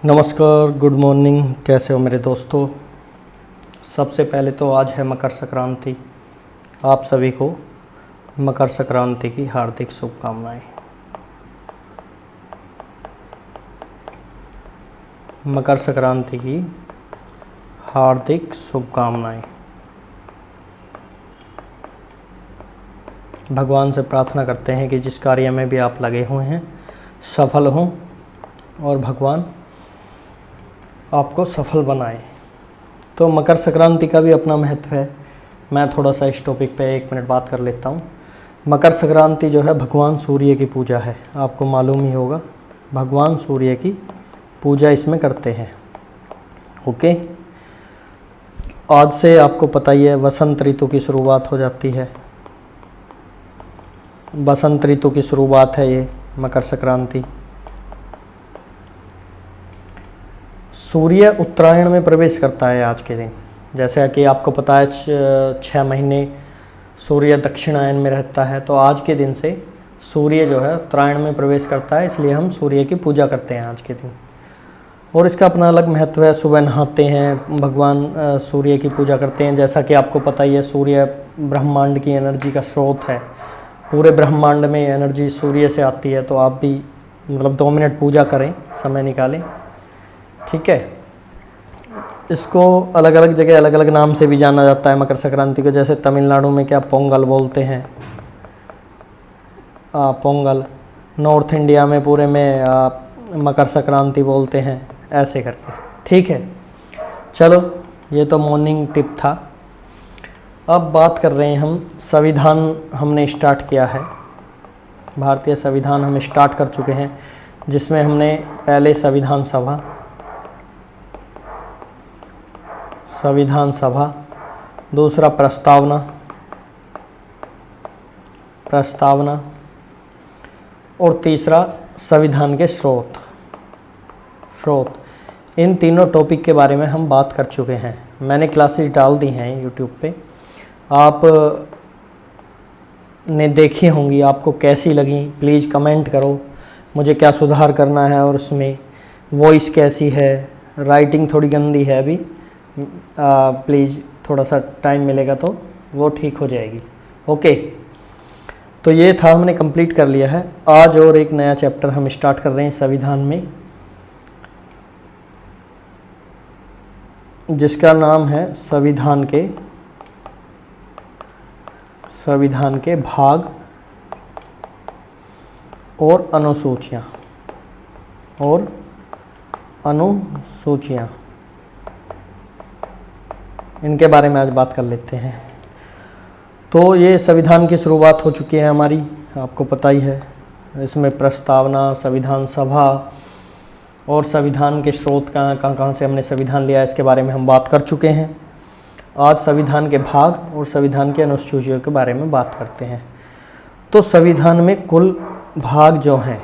नमस्कार, good morning. कैसे हो मेरे दोस्तों। सबसे पहले तो आज है मकर संक्रांति। आप सभी को मकर संक्रांति की हार्दिक शुभकामनाएं। मकर संक्रांति की हार्दिक शुभकामनाएं। भगवान से प्रार्थना करते हैं कि जिस कार्य में भी आप लगे हुए हैं सफल हों और भगवान आपको सफल बनाए। तो मकर संक्रांति का भी अपना महत्व है। मैं थोड़ा सा इस टॉपिक पे 1 मिनट बात कर लेता हूँ। मकर संक्रांति जो है भगवान सूर्य की पूजा है। आपको मालूम ही होगा, भगवान सूर्य की पूजा इसमें करते हैं। ओके, आज से आपको पता ही है वसंत ऋतु की शुरुआत हो जाती है। बसंत ऋतु की शुरुआत है ये मकर संक्रांति। सूर्य उत्तरायण में प्रवेश करता है आज के दिन। जैसा कि आपको पता है 6 महीने सूर्य दक्षिणायन में रहता है, तो आज के दिन से सूर्य जो है उत्तरायण में प्रवेश करता है, इसलिए हम सूर्य की पूजा करते हैं आज के दिन। और इसका अपना अलग महत्व है। सुबह नहाते हैं, भगवान सूर्य की पूजा करते हैं। जैसा कि आपको पता ही है सूर्य ब्रह्मांड की एनर्जी का स्रोत है। पूरे ब्रह्मांड में एनर्जी सूर्य से आती है। तो आप भी 2 मिनट पूजा करें, समय निकालें, ठीक है। इसको अलग अलग जगह अलग अलग नाम से भी जाना जाता है मकर संक्रांति को। जैसे तमिलनाडु में क्या पोंगल बोलते हैं, पोंगल। नॉर्थ इंडिया में पूरे में मकर संक्रांति बोलते हैं, ऐसे करके, ठीक है। चलो, ये तो मॉर्निंग टिप था। अब बात कर रहे हैं हम संविधान। हमने स्टार्ट किया है, भारतीय संविधान हम स्टार्ट कर चुके हैं, जिसमें हमने पहले संविधान सभा, दूसरा प्रस्तावना और तीसरा संविधान के स्रोत। इन तीनों टॉपिक के बारे में हम बात कर चुके हैं। मैंने क्लासेस डाल दी हैं यूट्यूब पे, आप ने देखी होंगी। आपको कैसी लगी प्लीज़ कमेंट करो, मुझे क्या सुधार करना है और उसमें वॉइस कैसी है। राइटिंग थोड़ी गंदी है अभी, प्लीज़ थोड़ा सा टाइम मिलेगा तो वो ठीक हो जाएगी। ओके, तो ये था, हमने कंप्लीट कर लिया है। आज और एक नया चैप्टर हम स्टार्ट कर रहे हैं संविधान में, जिसका नाम है संविधान के भाग और अनुसूचियाँ। इनके बारे में आज बात कर लेते हैं। तो ये संविधान की शुरुआत हो चुकी है हमारी, आपको पता ही है। इसमें प्रस्तावना, संविधान सभा और संविधान के स्रोत कहाँ से हमने संविधान लिया, इसके बारे में हम बात कर चुके हैं। आज संविधान के भाग और संविधान के अनुसूचियों के बारे में बात करते हैं। तो संविधान में कुल भाग जो हैं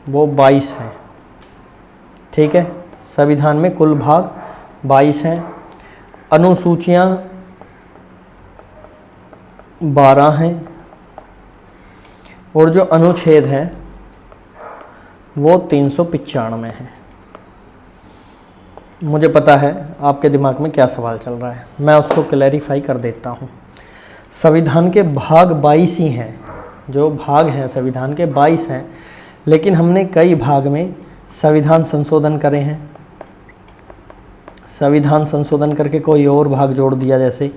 वो 22 हैं, ठीक है। संविधान में कुल भाग 22 हैं। अनुसूचियाँ 12 हैं और जो अनुच्छेद हैं वो 395 हैं। मुझे पता है आपके दिमाग में क्या सवाल चल रहा है, मैं उसको क्लैरिफाई कर देता हूँ। संविधान के भाग 22 ही हैं। जो भाग हैं संविधान के 22 हैं, लेकिन हमने कई भाग में संविधान संशोधन करे हैं। संविधान संशोधन करके कोई और भाग जोड़ दिया जैसे,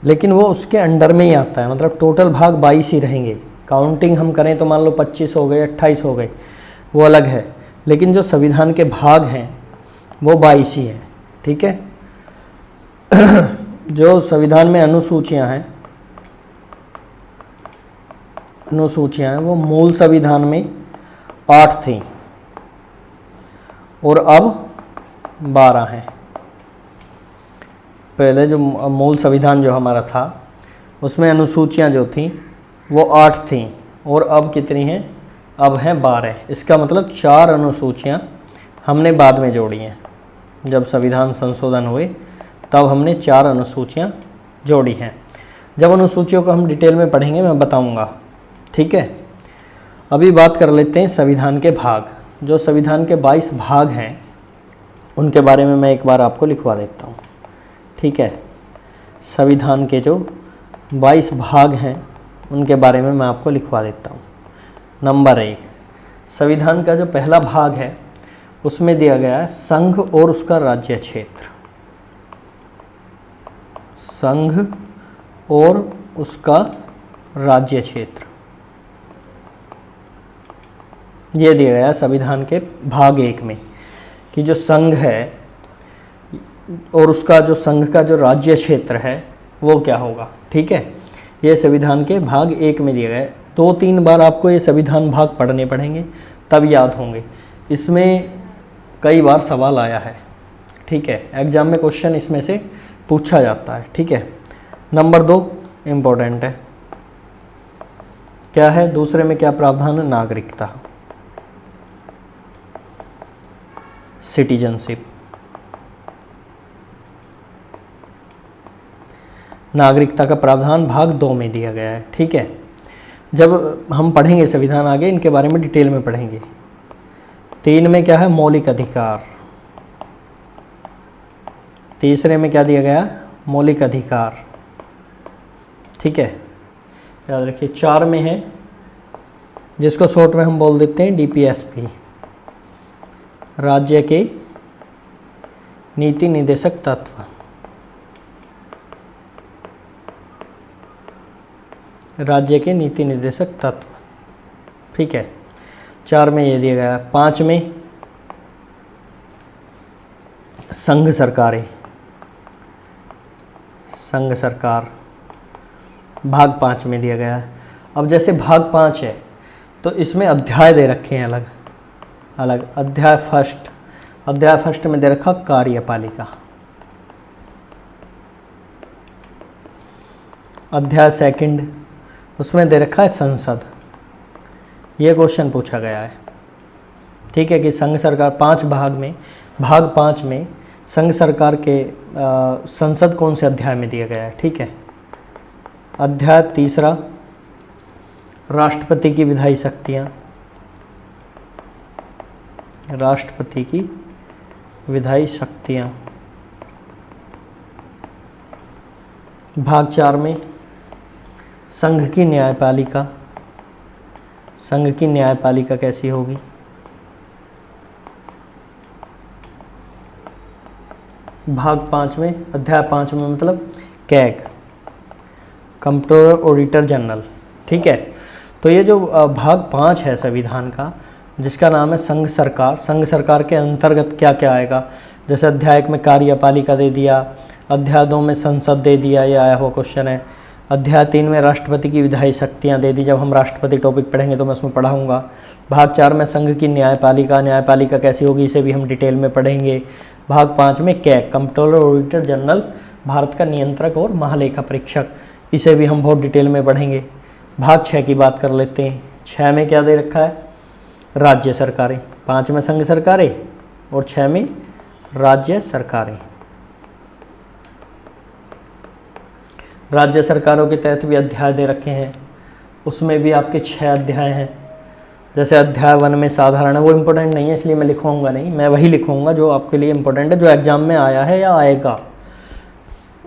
लेकिन वो उसके अंडर में ही आता है। मतलब टोटल भाग 22 ही रहेंगे। काउंटिंग हम करें तो मान लो 25 हो गए, 28 हो गए, वो अलग है। लेकिन जो संविधान के भाग हैं वो 22 ही हैं, ठीक है। जो संविधान में अनुसूचियां हैं वो मूल संविधान में 8 थी और अब 12 हैं। पहले जो मूल संविधान जो हमारा था उसमें अनुसूचियां जो थी वो 8 थीं और अब कितनी हैं, अब हैं 12। इसका मतलब 4 अनुसूचियां हमने बाद में जोड़ी हैं। जब संविधान संशोधन हुए तब हमने 4 अनुसूचियां जोड़ी हैं। जब अनुसूचियों को हम डिटेल में पढ़ेंगे मैं बताऊंगा, ठीक है। अभी बात कर लेते हैं संविधान के भाग। जो संविधान के 22 भाग हैं उनके बारे में मैं एक बार आपको लिखवा देता हूँ। ठीक है, संविधान के जो 22 भाग हैं उनके बारे में मैं आपको लिखवा देता हूँ। नंबर 1, संविधान का जो पहला भाग है उसमें दिया गया है संघ और उसका राज्य क्षेत्र। संघ और उसका राज्य क्षेत्र, ये दिया गया है संविधान के भाग 1 में कि जो संघ है और उसका जो संघ का जो राज्य क्षेत्र है वो क्या होगा। ठीक है, ये संविधान के भाग 1 में दिया गया है। 2-3 बार आपको ये संविधान भाग पढ़ने पड़ेंगे तब याद होंगे। इसमें कई बार सवाल आया है। ठीक है, एग्जाम में क्वेश्चन इसमें से पूछा जाता है। ठीक है, नंबर 2 इम्पोर्टेंट है। क्या है दूसरे में, क्या प्रावधान है? नागरिकता, सिटीजनशिप। नागरिकता का प्रावधान भाग 2 में दिया गया है। ठीक है, जब हम पढ़ेंगे संविधान आगे इनके बारे में डिटेल में पढ़ेंगे। 3 में क्या है? मौलिक अधिकार। तीसरे में क्या दिया गया? मौलिक अधिकार। ठीक है, याद रखिए। 4 में है जिसको शॉर्ट में हम बोल देते हैं डीपीएसपी, राज्य के नीति निर्देशक तत्व। राज्य के नीति निर्देशक तत्व। ठीक है, 4 में ये दिया गया। 5 में संघ सरकारें, संघ सरकार भाग 5 में दिया गया है। अब जैसे भाग 5 है तो इसमें अध्याय दे रखे हैं अलग अलग। अध्याय फर्स्ट में दे रखा कार्यपालिका। अध्याय सेकंड उसमें दे रखा है संसद। ये क्वेश्चन पूछा गया है। ठीक है, कि संघ सरकार 5 भाग में, भाग 5 में संघ सरकार के संसद कौन से अध्याय में दिया गया है। ठीक है, अध्याय 3 राष्ट्रपति की विधायी शक्तियाँ, राष्ट्रपति की विधायी शक्तियाँ। भाग 4 में संघ की न्यायपालिका, संघ की न्यायपालिका कैसी होगी। भाग 5 में, अध्याय 5 में मतलब कैग, कंप्ट्रोलर ऑडिटर जनरल। ठीक है, तो ये जो भाग 5 है संविधान का जिसका नाम है संघ सरकार, संघ सरकार के अंतर्गत क्या क्या आएगा। जैसे अध्याय 1 में कार्यपालिका दे दिया, अध्याय 2 में संसद दे दिया, ये आया हुआ क्वेश्चन है। अध्याय 3 में राष्ट्रपति की विधायी शक्तियाँ दे दी। जब हम राष्ट्रपति टॉपिक पढ़ेंगे तो मैं उसमें पढ़ाऊँगा। भाग 4 में संघ की न्यायपालिका, न्यायपालिका कैसी होगी इसे भी हम डिटेल में पढ़ेंगे। भाग 5 में CAG, comptroller auditor general, Bharat का नियंत्रक और महालेखा परीक्षक, इसे भी हम बहुत डिटेल में पढ़ेंगे। भाग 6 की बात कर लेते हैं। 6 में क्या दे रखा है? राज्य सरकारें। 5 में संघ सरकारें और 6 में राज्य सरकारें। राज्य सरकारों के तहत भी अध्याय दे रखे हैं, उसमें भी आपके 6 अध्याय हैं। जैसे अध्याय 1 में साधारण है, वो इम्पोर्टेंट नहीं है इसलिए मैं लिखवाऊंगा नहीं, मैं वही लिखवाऊंगा जो आपके लिए इम्पोर्टेंट है, जो एग्जाम में आया है या आएगा।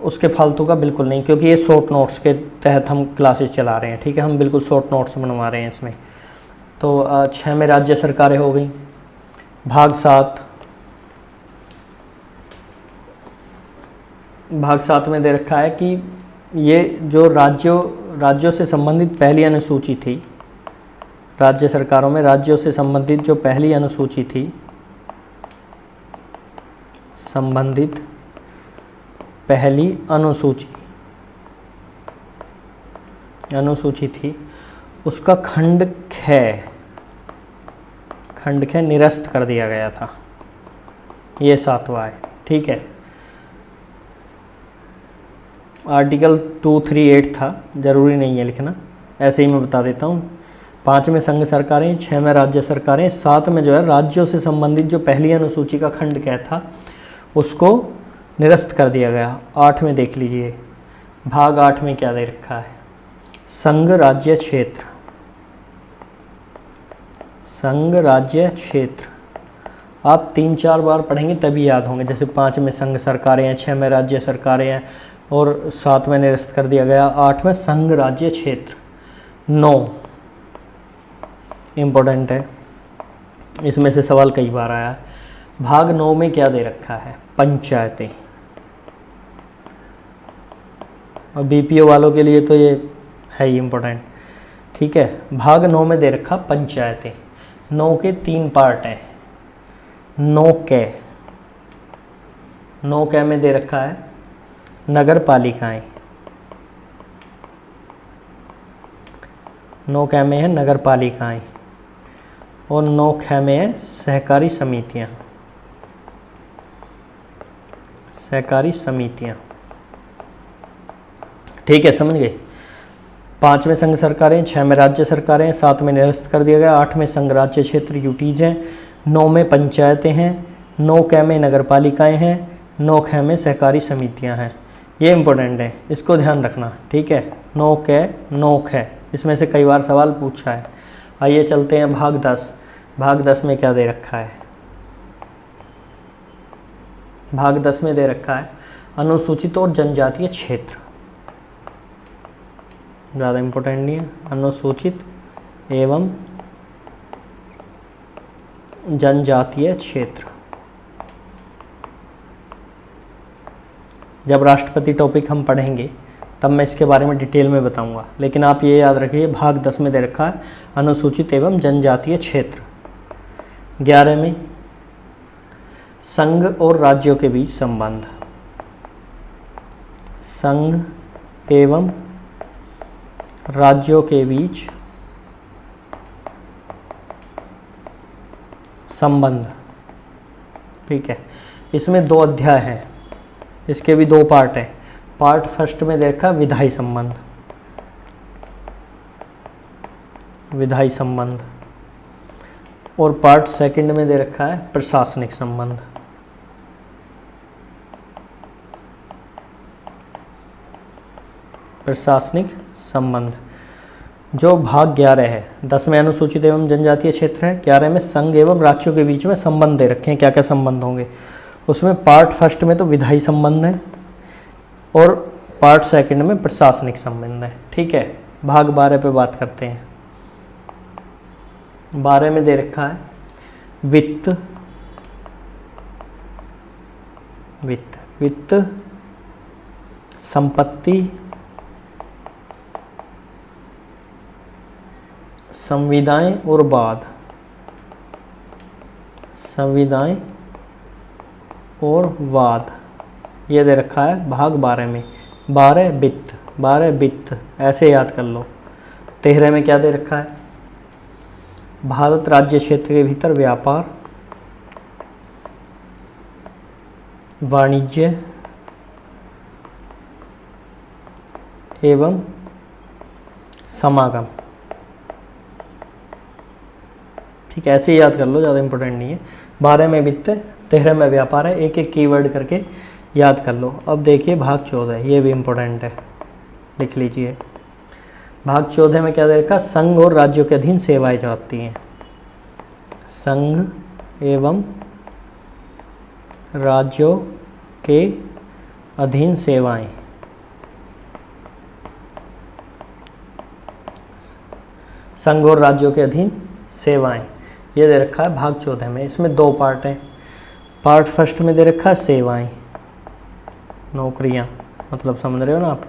उसके फालतू का बिल्कुल नहीं, क्योंकि ये शॉर्ट नोट्स के तहत हम क्लासेस चला रहे हैं। ठीक है, हम बिल्कुल शॉर्ट नोट्स बनवा रहे हैं इसमें। तो 6 में राज्य सरकारें हो गई। भाग 7 में दे रखा है कि ये जो राज्यों से संबंधित पहली अनुसूची थी, राज्य सरकारों में राज्यों से संबंधित जो पहली अनुसूची थी, संबंधित पहली अनुसूची थी, उसका खंड ख निरस्त कर दिया गया था। ये 7वां है। ठीक है, आर्टिकल 238 था, ज़रूरी नहीं है लिखना, ऐसे ही मैं बता देता हूँ। 5 में संघ सरकारें, 6 में राज्य सरकारें, 7 में जो है राज्यों से संबंधित जो पहली अनुसूची का खंड क्या था उसको निरस्त कर दिया गया। 8 में देख लीजिए, भाग 8 में क्या दे रखा है? संघ राज्य क्षेत्र, संघ राज्य क्षेत्र आप 3-4 बार पढ़ेंगे तभी याद होंगे। जैसे 5 में संघ सरकारें हैं, 6 में राज्य सरकारें हैं और 7 में निरस्त कर दिया गया, 8 में संघ राज्य क्षेत्र, 9 इम्पोर्टेंट है, इसमें से सवाल कई बार आया है। भाग 9 में क्या दे रखा है? पंचायतें। और बीपीओ वालों के लिए तो ये है ही इम्पोर्टेंट, ठीक है। भाग 9 में दे रखा पंचायतें। 9 के 3 पार्ट हैं। 9 कै में दे रखा है नगर पालिकाएं। 9 कै में है नगर पालिकाएं और 9 ख में है सहकारी समितियां। सहकारी समितियां, ठीक है, समझ गए। 5 में संघ सरकारें, 6 में राज्य सरकारें, 7 में निरस्त कर दिया गया, 8 में संघ राज्य क्षेत्र यूटीज हैं, 9 में पंचायतें हैं, 9 कै में नगर पालिकाएँ हैं, 9 ख में सहकारी समितियां हैं। ये इम्पोर्टेंट है, इसको ध्यान रखना, ठीक है। 9 कै 9 ख, इसमें से कई बार सवाल पूछा है। आइए चलते हैं भाग 10। भाग 10 में क्या दे रखा है? भाग 10 में दे रखा है अनुसूचित और जनजातीय क्षेत्र। ज़्यादा इम्पोर्टेंट नहीं है। अनुसूचित एवं जनजातीय क्षेत्र। जब राष्ट्रपति टॉपिक हम पढ़ेंगे तब मैं इसके बारे में डिटेल में बताऊंगा, लेकिन आप ये याद रखिए भाग 10 में दे रखा है अनुसूचित एवं जनजातीय क्षेत्र। 11 में संघ और राज्यों के बीच संबंध। संघ एवं राज्यों के बीच संबंध, ठीक है। इसमें 2 अध्याय हैं, इसके भी 2 पार्ट हैं। पार्ट फर्स्ट में देखा विधायी संबंध, विधायी संबंध, और पार्ट सेकंड में दे रखा है प्रशासनिक संबंध। प्रशासनिक संबंध। जो भाग 11 है, 10 में अनुसूचित एवं जनजातीय क्षेत्र है, 11 में संघ एवं राज्यों के बीच में संबंध दे रखे हैं, क्या क्या संबंध होंगे। उसमें पार्ट फर्स्ट में तो विधायी संबंध है और पार्ट सेकंड में प्रशासनिक संबंध है, ठीक है। भाग 12 पे बात करते हैं। 12 में दे रखा है वित्त, वित्त, संपत्ति, संविदाएं और वाद। संविदाएं और वाद, ये दे रखा है भाग 12 में। 12 वित्त, 12 वित्त ऐसे याद कर लो। 13 में क्या दे रखा है? भारत राज्य क्षेत्र के भीतर व्यापार, वाणिज्य एवं समागम, ठीक है, ऐसे ही याद कर लो, ज़्यादा इंपॉर्टेंट नहीं है। 12 में वित्त, 13 में व्यापार है, एक एक कीवर्ड करके याद कर लो। अब देखिए भाग 14, ये भी इम्पोर्टेंट है, लिख लीजिए। भाग 14 में क्या दे रखा? संघ और राज्यों के अधीन सेवाएं जो आती हैं। संघ एवं राज्यों के अधीन सेवाएं। संघ और राज्यों के अधीन सेवाएं, ये दे रखा है भाग 14 में। इसमें 2 पार्ट हैं। पार्ट फर्स्ट में दे रखा है सेवाएं, नौकरियां, मतलब समझ रहे हो ना आप।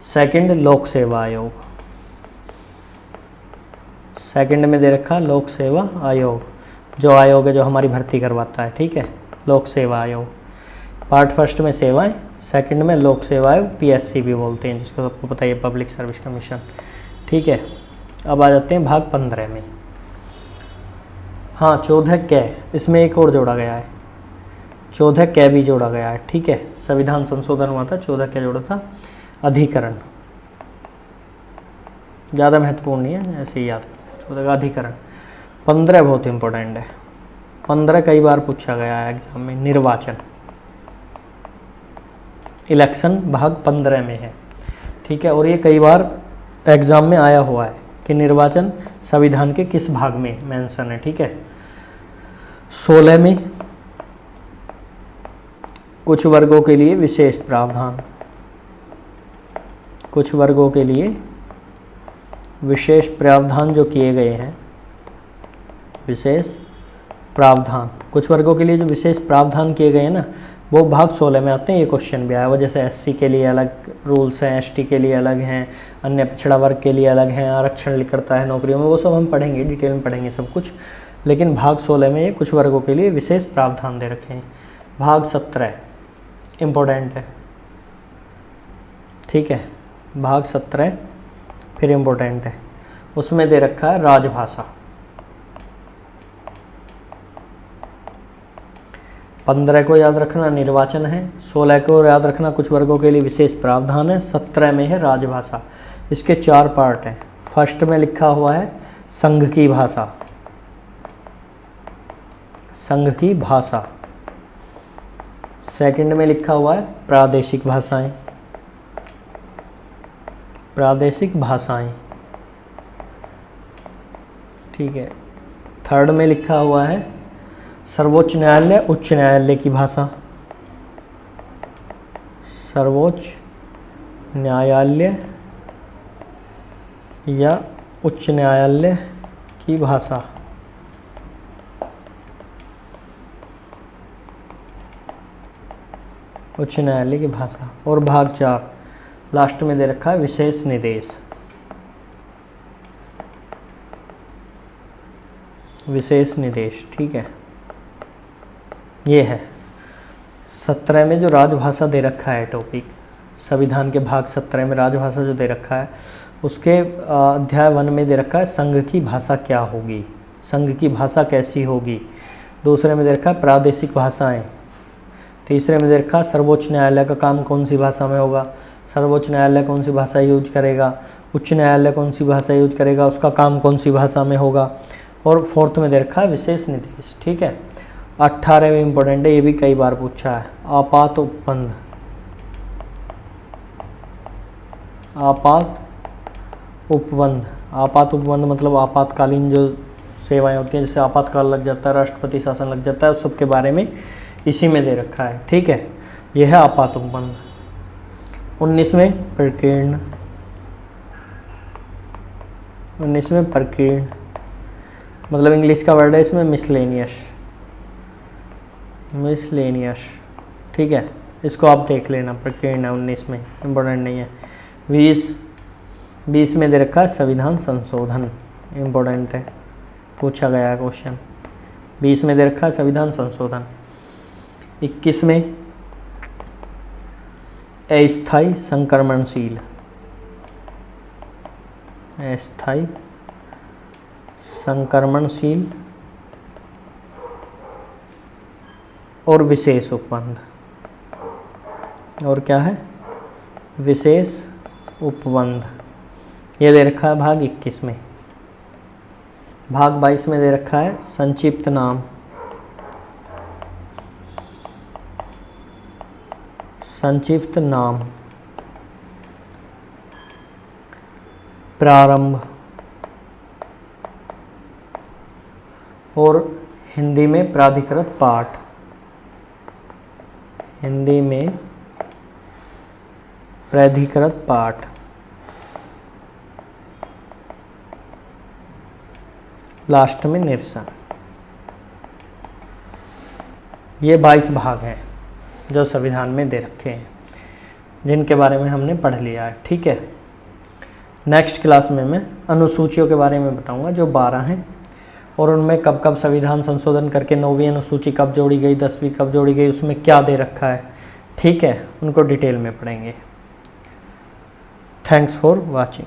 सेकंड लोक सेवा आयोग, सेकंड में दे रखा है लोक सेवा आयोग, जो आयोग है जो हमारी भर्ती करवाता है, ठीक है, लोक सेवा आयोग। पार्ट फर्स्ट में सेवाएं, सेकंड में लोक सेवा आयोग, पीएससी भी बोलते हैं, जिसको सबको पता है, पब्लिक सर्विस कमीशन, ठीक है। अब आ जाते हैं भाग 15 में। हाँ, 14 कै, इसमें एक और जोड़ा गया है, 14 कै भी जोड़ा गया है, ठीक है। संविधान संशोधन हुआ था, 14 कै जोड़ा था। अधिकरण, ज़्यादा महत्वपूर्ण नहीं है, ऐसे ही याद करो। 14 का अधिकरण। 15 बहुत इंपॉर्टेंट है, 15 कई बार पूछा गया है एग्जाम में। निर्वाचन, इलेक्शन भाग 15 में है, ठीक है। और ये कई बार एग्जाम में आया हुआ है कि निर्वाचन संविधान के किस भाग में मेंशन है, ठीक है। 16 में कुछ वर्गों के लिए विशेष प्रावधान, कुछ वर्गों के लिए विशेष प्रावधान जो किए गए हैं, विशेष प्रावधान, कुछ वर्गों के लिए जो विशेष प्रावधान किए गए हैं ना, वो भाग 16 में आते हैं। ये क्वेश्चन भी आया हुआ, जैसे एससी के लिए अलग रूल्स हैं, एसटी के लिए अलग हैं, अन्य पिछड़ा वर्ग के लिए अलग हैं, आरक्षण करता है नौकरियों में, वो सब हम पढ़ेंगे, डिटेल में पढ़ेंगे सब कुछ। लेकिन भाग 16 में ये कुछ वर्गों के लिए विशेष प्रावधान दे रखे हैं। भाग 17 इम्पोर्टेंट है, ठीक है, भाग 17 फिर इम्पोर्टेंट है। उसमें दे रखा है राजभाषा। 15 को याद रखना निर्वाचन है, 16 को याद रखना कुछ वर्गों के लिए विशेष प्रावधान है, 17 में है राजभाषा। इसके 4 पार्ट हैं। फर्स्ट में लिखा हुआ है संघ की भाषा, संघ की भाषा। सेकंड में लिखा हुआ है प्रादेशिक भाषाएं, प्रादेशिक भाषाएं, ठीक है। थर्ड में लिखा हुआ है सर्वोच्च न्यायालय, उच्च न्यायालय की भाषा, सर्वोच्च न्यायालय या उच्च न्यायालय की भाषा। उच्च न्यायालय की भाषा। और भाग 4 लास्ट में दे रखा है विशेष निर्देश, विशेष निर्देश, ठीक है। ये है 17 में जो राजभाषा दे रखा है टॉपिक, संविधान के भाग 17 में राजभाषा जो दे रखा है, उसके अध्याय 1 में दे रखा है संघ की भाषा क्या होगी, संघ की भाषा कैसी होगी। दूसरे में दे रखा है प्रादेशिक भाषाएं। तीसरे में दे रखा है सर्वोच्च न्यायालय का काम कौन सी भाषा में होगा, सर्वोच्च न्यायालय कौन सी भाषा यूज करेगा, उच्च न्यायालय कौन सी भाषा यूज करेगा, उसका काम कौन सी भाषा में होगा। और फोर्थ में दे रखा है विशेष निर्देश, ठीक है। 18 में इम्पोर्टेंट है, ये भी कई बार पूछा है, आपात उपबंध। आपात उपबंध, आपात उपबंध मतलब आपातकालीन जो सेवाएं होती हैं, जैसे आपातकाल लग जाता है, राष्ट्रपति शासन लग जाता है, उस सब के बारे में इसी में दे रखा है, ठीक है। यह है आपात उपबंध। 19वें प्रकीर्ण, 19वें प्रकीर्ण मतलब इंग्लिश का वर्ड है इसमें मिसलेनियस, मिसलेनियस, ठीक है। इसको आप देख लेना, प्रकीर्ण है 19 में, इम्पोर्टेंट नहीं है। 20 में दे रखा है संविधान संशोधन, इम्पोर्टेंट है, पूछा गया है क्वेश्चन। 20 में दे रखा है संविधान संशोधन। 21 में अस्थायी संक्रमणशील, अस्थायी संक्रमणशील और विशेष उपबंध। और क्या है, विशेष उपबंध, ये दे रखा है भाग 21 में। भाग 22 में दे रखा है संक्षिप्त नाम, संक्षिप्त नाम, प्रारंभ और हिंदी में प्राधिकृत पाठ, हिंदी में प्राधिकृत पाठ। लास्ट में निरसन। ये 22 भाग हैं जो संविधान में दे रखे हैं, जिनके बारे में हमने पढ़ लिया है, ठीक है। नेक्स्ट क्लास में मैं अनुसूचियों के बारे में बताऊंगा जो 12 हैं, और उनमें कब कब संविधान संशोधन करके 9वीं अनुसूची कब जोड़ी गई, 10वीं कब जोड़ी गई, उसमें क्या दे रखा है, ठीक है, उनको डिटेल में पढ़ेंगे। Thanks for watching.